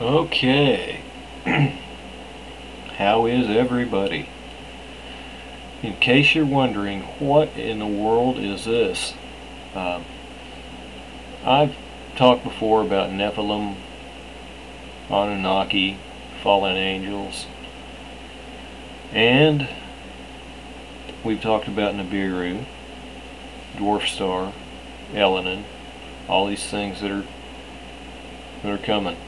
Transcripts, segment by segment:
Okay, how is everybody? In case you're wondering, what in the world is this? Um, I've talked before about Nephilim, Anunnaki, fallen angels, and we've talked about Nibiru, dwarf star, Elenin, all these things that are coming.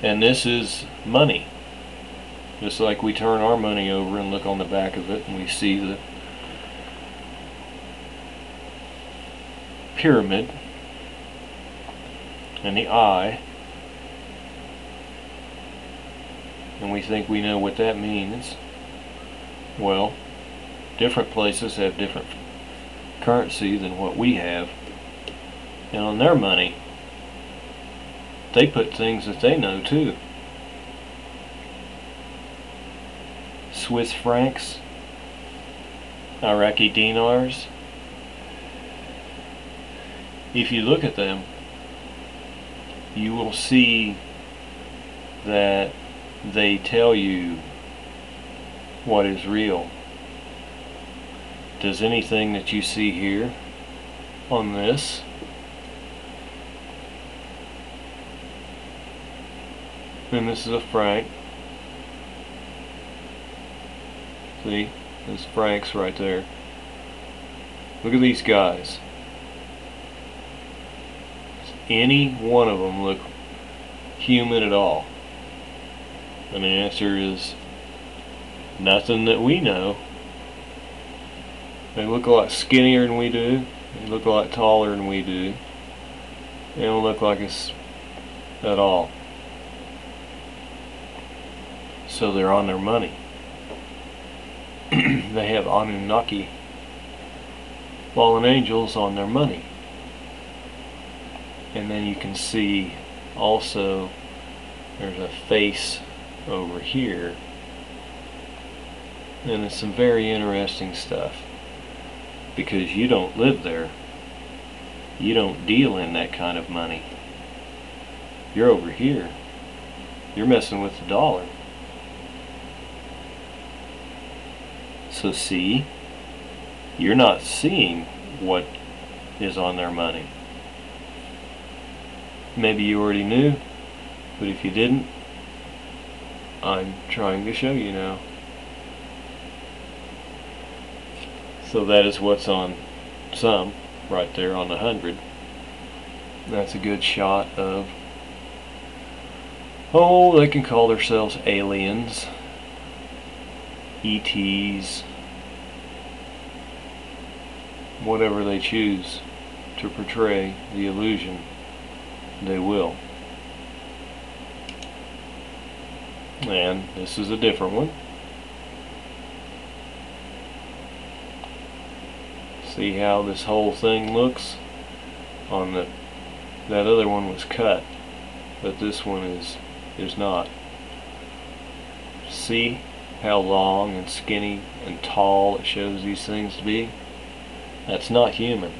And this is money. Just like we turn our money over and look on the back of it and we see the pyramid and the eye, and we think we know what that means. Well, different places have different currency than what we have, and on their money they put things that they know too. Swiss francs, Iraqi dinars. If you look at them, you will see that they tell you what is real. Does anything that you see here on this and this is a franc. See, there's francs right there. Look at these guys. Does any one of them look human at all? And the answer is nothing that we know. They look a lot skinnier than we do. They look a lot taller than we do. They don't look like us at all. So they're on their money. They have Anunnaki, fallen angels, on their money. And then you can see also there's a face over here, and it's some very interesting stuff, because you don't live there, you don't deal in that kind of money. You're over here, you're messing with the dollar. So see, you're not seeing what is on their money. Maybe you already knew, but if you didn't, I'm trying to show you now. So that is what's on some, right there on the 100. That's a good shot of, oh, they can call themselves aliens, ETs, whatever they choose to portray the illusion, they will. And this is a different one. See how this whole thing looks? On that other one was cut, but this one is not. See how long and skinny and tall it shows these things to be? That's not human.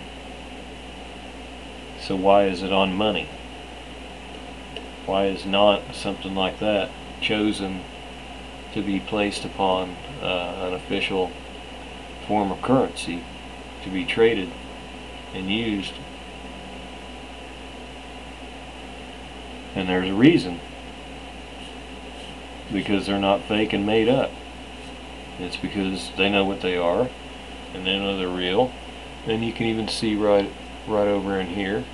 So why is it on money? Why is not something like that chosen to be placed upon an official form of currency to be traded and used? And there's a reason. Because they're not fake and made up. It's because they know what they are, and they know they're real. And you can even see right over in here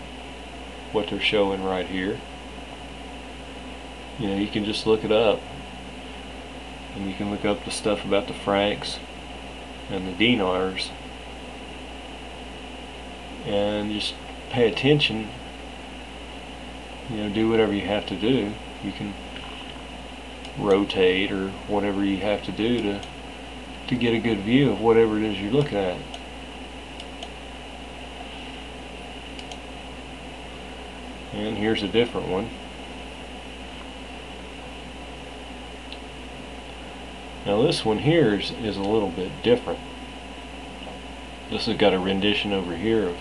what they're showing right here. You know, you can just look it up, and you can look up the stuff about the francs and the dinars, and just pay attention. You know, do whatever you have to do. You can rotate or whatever you have to do to get a good view of whatever it is you're looking at. And here's a different one. Now this one here is a little bit different. This has got a rendition over here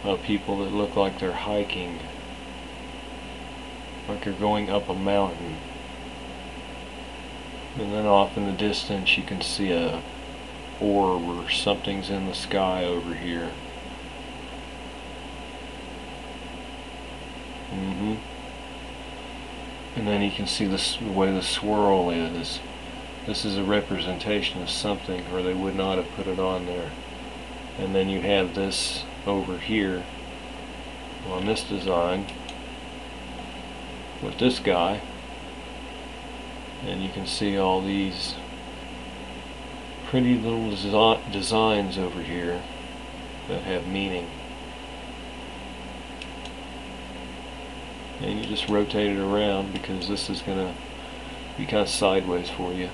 of people that look like they're hiking. like you're going up a mountain. And then off in the distance you can see a orb or something's in the sky over here. And then you can see this, the way the swirl is. This is a representation of something, or they would not have put it on there. And then you have this over here on this design with this guy, and you can see all these pretty little designs over here that have meaning. And you just rotate it around because this is going to be kind of sideways for you.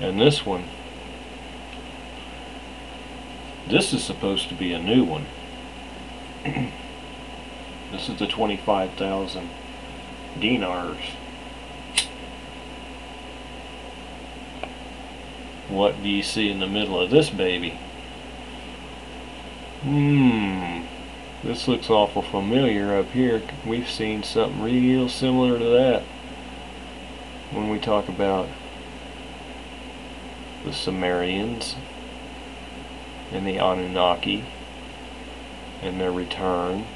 And this one, this is supposed to be a new one. This is the 25,000 dinars. What do you see in the middle of this baby? This looks awful familiar up here. We've seen something real similar to that when we talk about the Sumerians and the Anunnaki and their return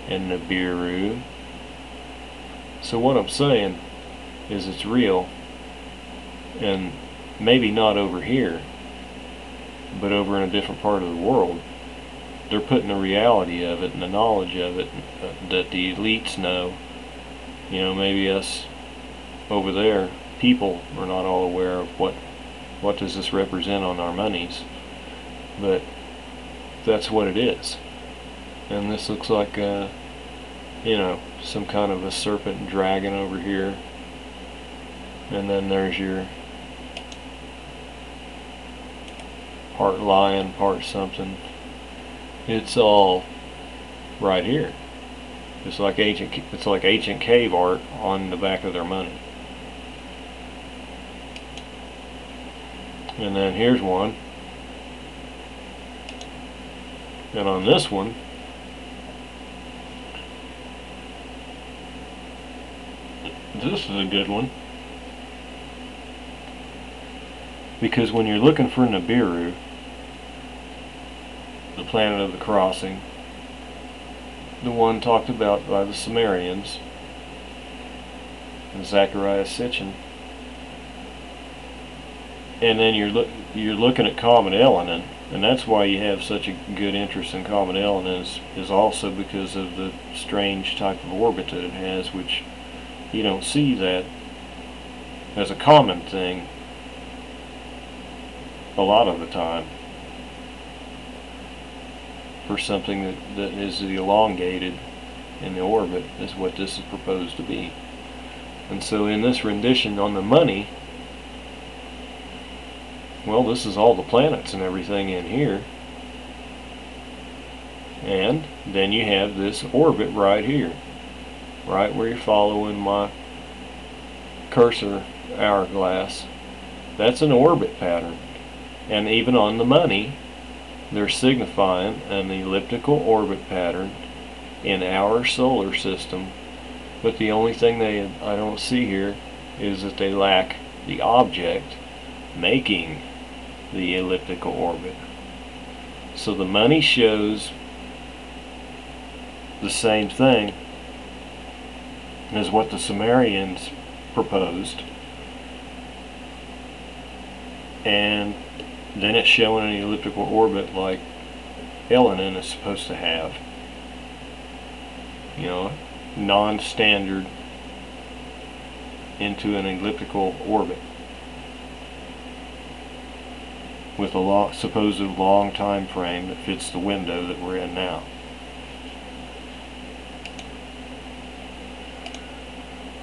and Nibiru. So what I'm saying is it's real, and maybe not over here, but over in a different part of the world. They're putting the reality of it and the knowledge of it that the elites know. You know, maybe us over there, people, are not all aware of what does this represent on our monies, but that's what it is. And this looks like you know, some kind of a serpent and dragon over here, and then there's your part lion, part something. It's all right here. It's like ancient cave art on the back of their money. And then here's one. And on this one, this is a good one, because when you're looking for Nibiru, the planet of the crossing, the one talked about by the Sumerians and Zechariah Sitchin, and then you're looking at comet Elenin, and that's why you have such a good interest in comet Elenin is also because of the strange type of orbit that it has, which you don't see that as a common thing a lot of the time for something that is elongated in the orbit, is what this is proposed to be. And so in this rendition on the money, well, this is all the planets and everything in here, and then you have this orbit right here, right where you're following my cursor hourglass. That's an orbit pattern. And even on the money, they're signifying an elliptical orbit pattern in our solar system. But the only thing I don't see here is that they lack the object making the elliptical orbit. So the money shows the same thing as what the Sumerians proposed, and then it's showing an elliptical orbit like Elenin is supposed to have. You know, non-standard into an elliptical orbit with a supposed long time frame that fits the window that we're in now.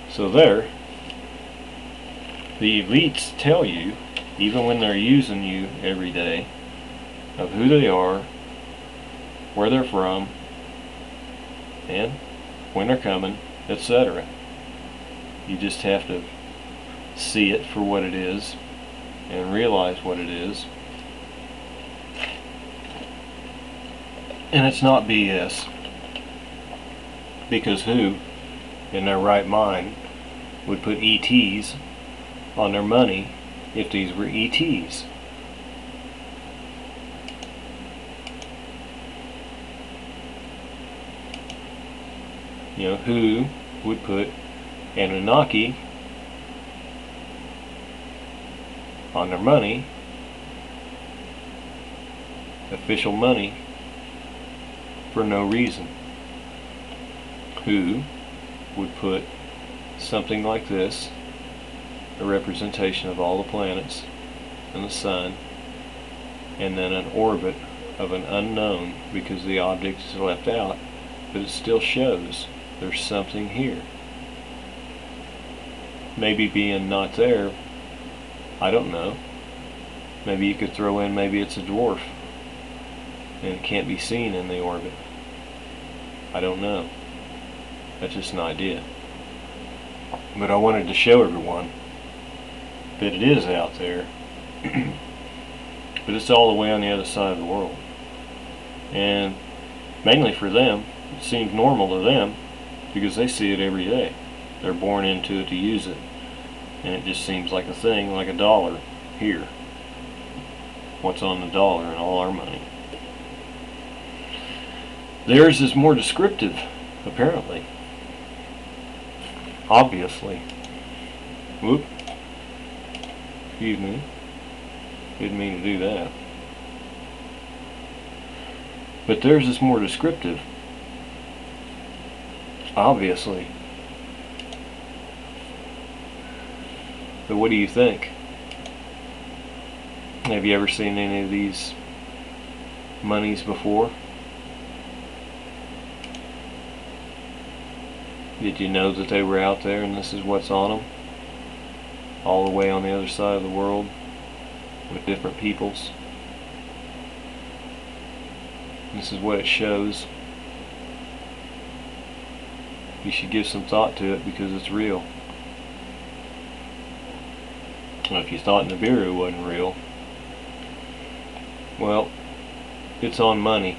So there, the elites tell you, even when they're using you every day, of who they are, where they're from, and when they're coming, etc. You just have to see it for what it is and realize what it is. And it's not BS, because who in their right mind would put ETs on their money if these were ETs? You know, who would put Anunnaki on their money, official money, for no reason? Who would put something like this, a representation of all the planets and the sun, and then an orbit of an unknown, because the object is left out, but it still shows there's something here. Maybe being not there, I don't know. Maybe you could throw in maybe it's a dwarf and it can't be seen in the orbit. I don't know. That's just an idea. But I wanted to show everyone that it is out there. But it's all the way on the other side of the world. And mainly for them, it seems normal to them because they see it every day. They're born into it to use it. And it just seems like a thing, like a dollar here. What's on the dollar and all our money. Theirs is more descriptive, apparently. Obviously. Whoop. Excuse me. Didn't mean to do that. But theirs is more descriptive. Obviously. But what do you think? Have you ever seen any of these monies before? Did you know that they were out there and this is what's on them? All the way on the other side of the world with different peoples. This is what it shows. You should give some thought to it because it's real. Well, if you thought Nibiru wasn't real, well, it's on money.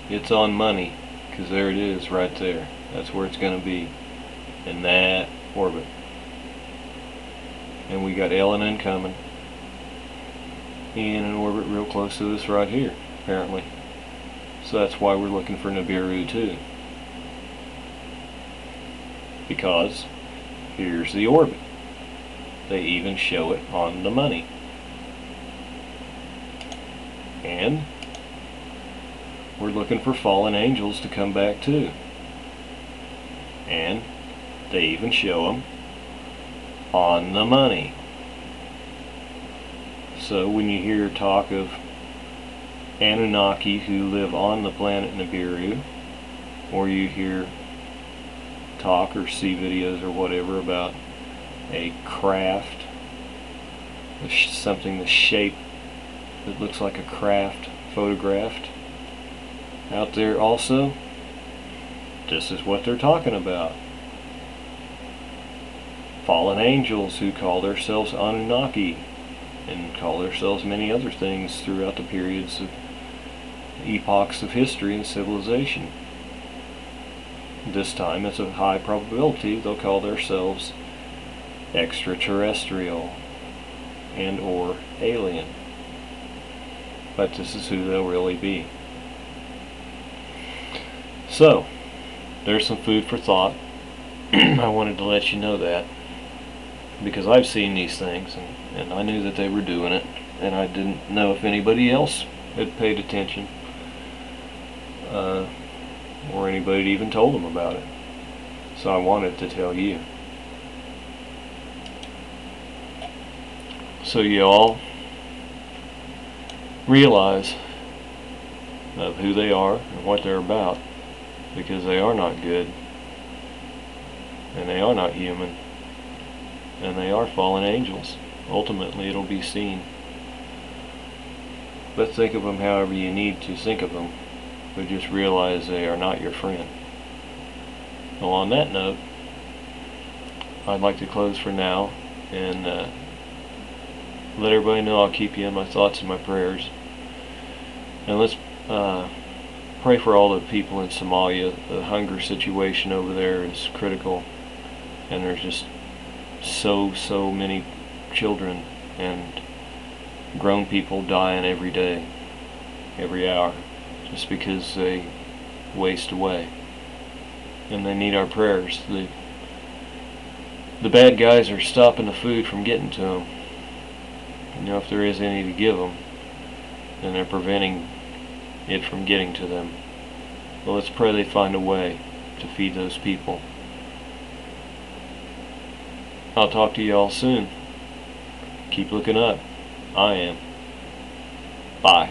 It's on money, because there it is right there. That's where it's going to be, in that orbit. And we got Elenin coming in an orbit real close to this right here, apparently. So that's why we're looking for Nibiru too. Because here's the orbit. They even show it on the money. And we're looking for fallen angels to come back too. And they even show them on the money. So when you hear talk of Anunnaki who live on the planet Nibiru, or you hear talk or see videos or whatever about a craft, something the shape that looks like a craft photographed out there also, this is what they're talking about. Fallen angels who call themselves Anunnaki and call themselves many other things throughout the periods of epochs of history and civilization. This time it's a high probability they'll call themselves extraterrestrial and or alien. But this is who they'll really be. So, there's some food for thought. I wanted to let you know that because I've seen these things and I knew that they were doing it, and I didn't know if anybody else had paid attention or anybody had even told them about it. So I wanted to tell you. So you all realize of who they are and what they're about, because they are not good, and they are not human, and they are fallen angels. Ultimately it'll be seen. But think of them however you need to think of them, but just realize they are not your friend. Well, on that note, I'd like to close for now and let everybody know I'll keep you in my thoughts and my prayers. And let's pray for all the people in Somalia. The hunger situation over there is critical, and there's just so many children and grown people dying every day, every hour, just because they waste away. And they need our prayers. The bad guys are stopping the food from getting to them. You know, if there is any to give them, then they're preventing it from getting to them. Well, let's pray they find a way to feed those people. I'll talk to y'all soon. Keep looking up. I am. Bye.